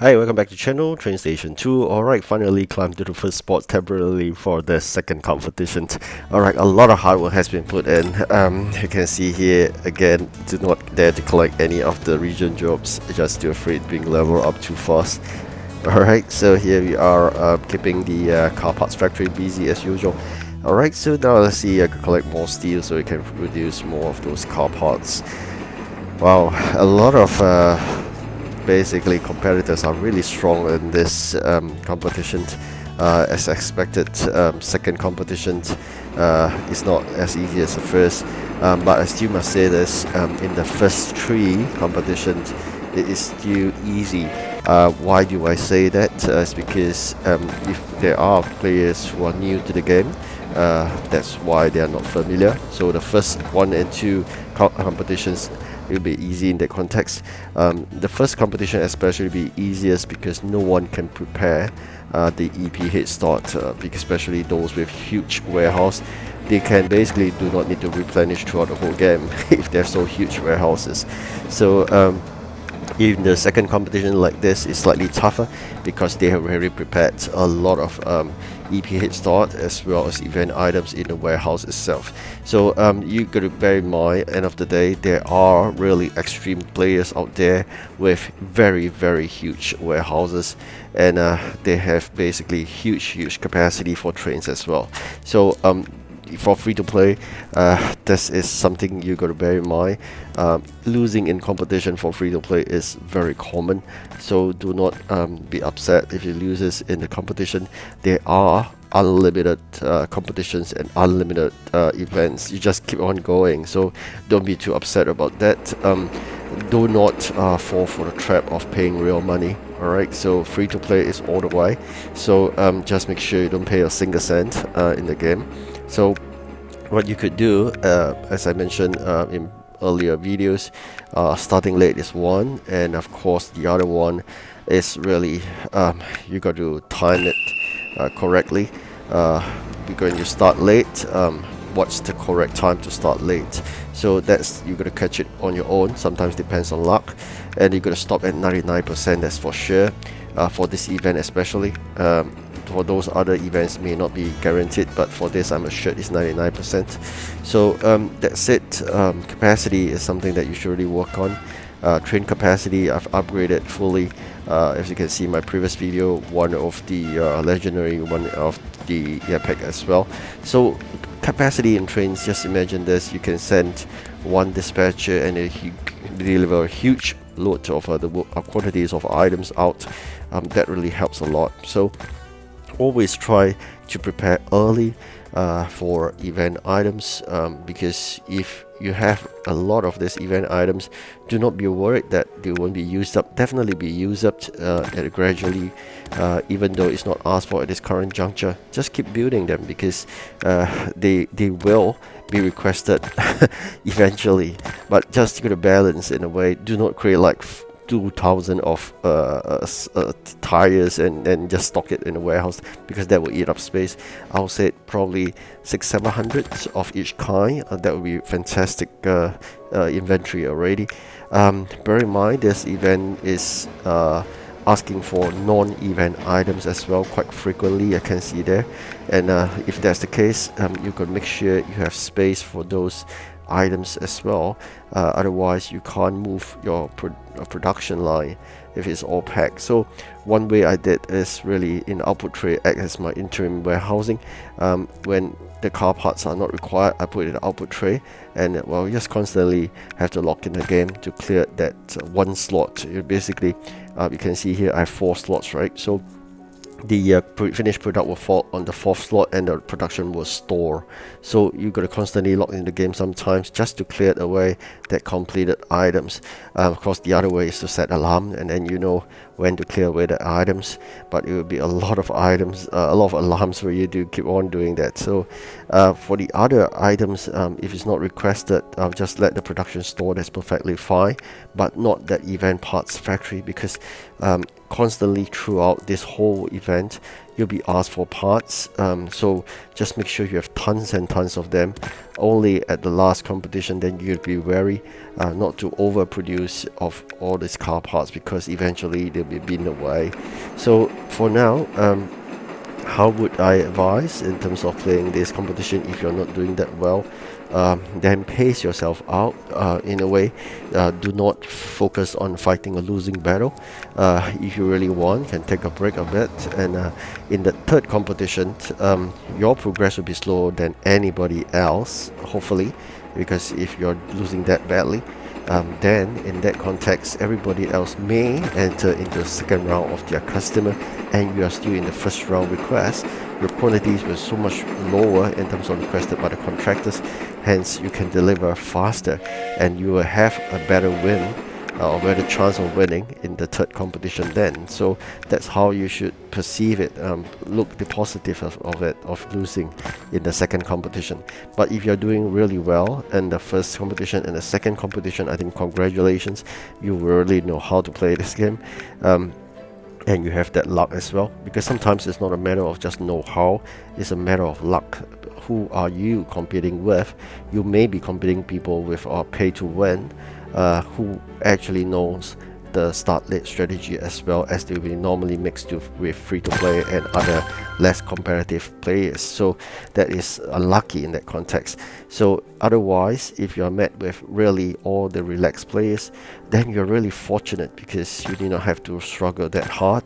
Hi, welcome back to channel TrainStation 2. Alright, finally climbed to the first spot temporarily for the second competition. Alright, a lot of hard work has been put in. You can see here again, do not dare to collect any of the region jobs, just too afraid being leveled up too fast. Alright, so here we are keeping the car parts factory busy as usual. Alright, so now let's see, I can collect more steel so we can produce more of those car parts. Wow, a lot of basically competitors are really strong in this competition. As expected, second competition is not as easy as the first, but I still must say this, in the first three competitions it is still easy. Why do I say that? It's because if there are players who are new to the game, that's why they are not familiar. So the first 1 and 2 competitions will be easy in that context. The first competition especially be easiest because no one can prepare the EP head start, because especially those with huge warehouse, they can basically do not need to replenish throughout the whole game if they're so huge warehouses. So in the second competition like this is slightly tougher because they have already prepared a lot of EP head start as well as event items in the warehouse itself. So you got to bear in mind, end of the day, there are really extreme players out there with very huge warehouses, and they have basically huge capacity for trains as well. So for free to play, this is something you got to bear in mind. Losing in competition for free to play is very common, so do not be upset if you lose in the competition. There are unlimited competitions and unlimited events. You just keep on going, so don't be too upset about that. Do not fall for the trap of paying real money. Alright, so free to play is all the way, so just make sure you don't pay a single cent in the game. So what you could do, as I mentioned in earlier videos, starting late is one, and of course the other one is really you got to time it correctly. You're going to start late. What's the correct time to start late? So that's, you got to catch it on your own. Sometimes depends on luck, and you're going to stop at 99%, that's for sure, for this event especially. For those other events may not be guaranteed, but for this I'm assured it's 99%. So that's it. Capacity is something that you should really work on. Train capacity I've upgraded fully. As you can see in my previous video, one of the legendary, one of the epic as well. So capacity in trains, just imagine this, you can send one dispatcher and deliver a huge load of the quantities of items out. That really helps a lot. So always try to prepare early for event items, because if you have a lot of these event items, do not be worried that they won't be used up. Definitely be used up gradually, even though it's not asked for at this current juncture. Just keep building them, because they will be requested eventually, but just to get a balance in a way. Do not create like 2,000 of tires and just stock it in a warehouse, because that will eat up space. I would say probably 600-700 of each kind. That would be fantastic inventory already. Bear in mind this event is asking for non-event items as well quite frequently, I can see there, and if that's the case, you could make sure you have space for those items as well. Otherwise you can't move your production line if it's all packed. So one way I did is really in output tray act as my interim warehousing. When the car parts are not required, I put it in the output tray, and well, you just constantly have to lock in the game to clear that one slot. You basically, you can see here I have 4 slots, right? So the finished product will fall on the 4th slot, and the production will store. So you got to constantly log in the game sometimes just to clear away that completed items. Of course, the other way is to set alarm, and then you know when to clear away the items, but it will be a lot of items, a lot of alarms for you to keep on doing that. So for the other items, if it's not requested, I'll just let the production store. That's perfectly fine, but not that event parts factory, because constantly throughout this whole event you'll be asked for parts. So just make sure you have tons and tons of them. Only at the last competition, then you'll be wary not to overproduce of all these car parts, because eventually they'll be being away. So for now, how would I advise in terms of playing this competition if you're not doing that well? Then pace yourself out in a way. Do not focus on fighting a losing battle. If you really want, can take a break a bit. And in the third competition, your progress will be slower than anybody else, hopefully, because if you're losing that badly, then in that context, everybody else may enter into the second round of their customer, and you are still in the first round request. Your quantities were so much lower in terms of requested by the contractors, hence you can deliver faster, and you will have a better win or better chance of winning in the third competition then. So that's how you should perceive it. Look the positive of it, of losing in the second competition. But if you're doing really well in the first competition and the second competition, I think congratulations, you really know how to play this game. And you have that luck as well, because sometimes it's not a matter of just know-how, it's a matter of luck. Who are you competing with? You may be competing people with pay to win, who actually knows the start late strategy as well as they will normally mixed with free to play and other less competitive players. So that is unlucky in that context. So otherwise, if you are met with really all the relaxed players, then you're really fortunate, because you do not have to struggle that hard,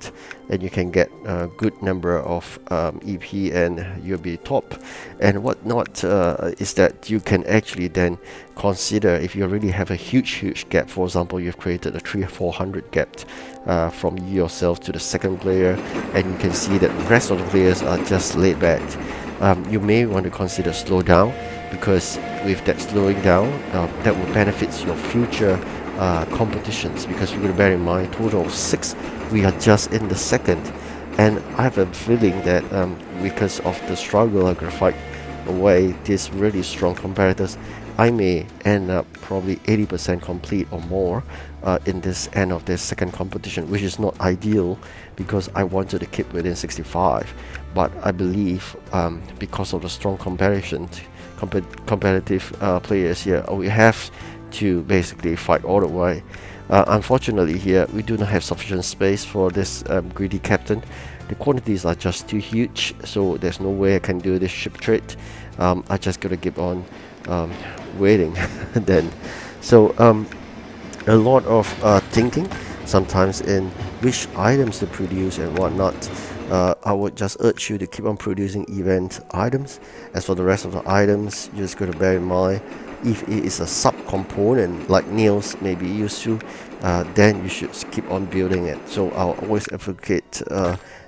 and you can get a good number of EP and you'll be top. And what not is that you can actually then consider, if you really have a huge gap, for example, you've created a 300-400 gap from yourself to the second player, and you can see that the rest of the players are just laid back. You may want to consider slow down, because with that slowing down, that will benefit your future competitions, because you're going to bear in mind, total of 6, we are just in the second, and I have a feeling that because of the struggle I'm going to fight away these really strong competitors, I may end up probably 80% complete or more in this end of this second competition, which is not ideal, because I wanted to keep within 65. But I believe because of the strong competitive players here, we have to basically fight all the way. Unfortunately here, we do not have sufficient space for this greedy captain. The quantities are just too huge, so there's no way I can do this ship trade. I just gotta keep on waiting then. So a lot of thinking sometimes in which items to produce and whatnot. I would just urge you to keep on producing event items. As for the rest of the items, you just got to bear in mind, if it is a sub-component like nails may be used to, then you should keep on building it. So I'll always advocate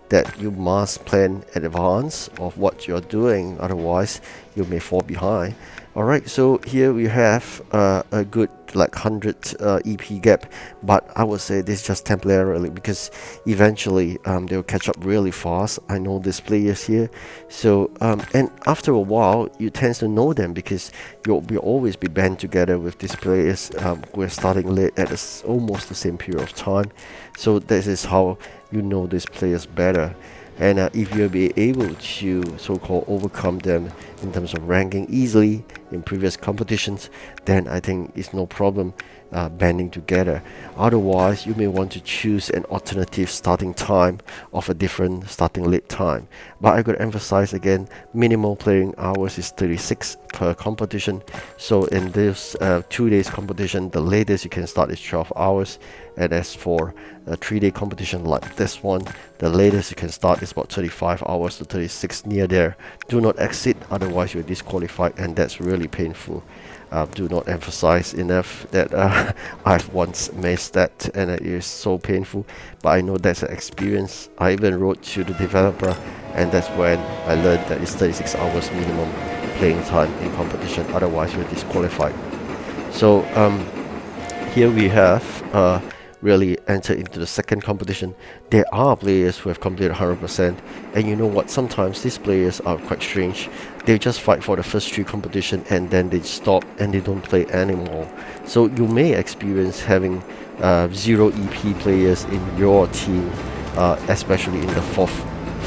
that you must plan in advance of what you're doing, otherwise you may fall behind. Alright, so here we have a good like 100 EP gap, but I would say this just temporarily, because eventually they'll catch up really fast. I know these players here, so and after a while you tend to know them, because you'll always be band together with these players who are starting late at almost the same period of time. So this is how you know these players better. And if you'll be able to so-called overcome them in terms of ranking easily in previous competitions, then I think it's no problem banding together. Otherwise, you may want to choose an alternative starting time of a different starting late time. But I could emphasize again, minimal playing hours is 36 per competition. So in this 2 days competition, the latest you can start is 12 hours. And as for a 3-day competition like this one, the latest you can start is about 35 hours to 36, near there. Do not exit, otherwise you're disqualified, and that's really painful. Do not emphasize enough that I've once missed that, and it is so painful, but I know that's an experience. I even wrote to the developer, and that's when I learned that it's 36 hours minimum playing time in competition, otherwise you're disqualified. So here we have really enter into the second competition. There are players who have completed 100%, and you know what, sometimes these players are quite strange. They just fight for the first 3 competition and then they stop and they don't play anymore. So you may experience having 0 EP players in your team, especially in the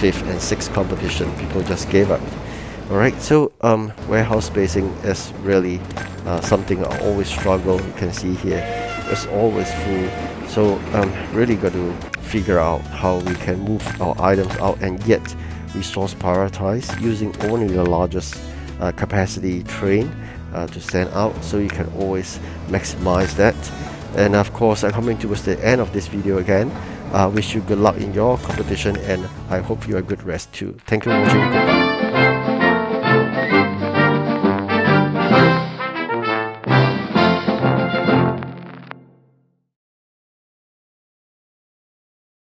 fifth and sixth competition, people just gave up. Alright, so warehouse spacing is really something I always struggle. You can see here, it's always full. So really got to figure out how we can move our items out and yet resource prioritize using only the largest capacity train to send out, so you can always maximize that. And of course, I'm coming towards the end of this video again. Wish you good luck in your competition, and I hope you have good rest too. Thank you for watching. Goodbye.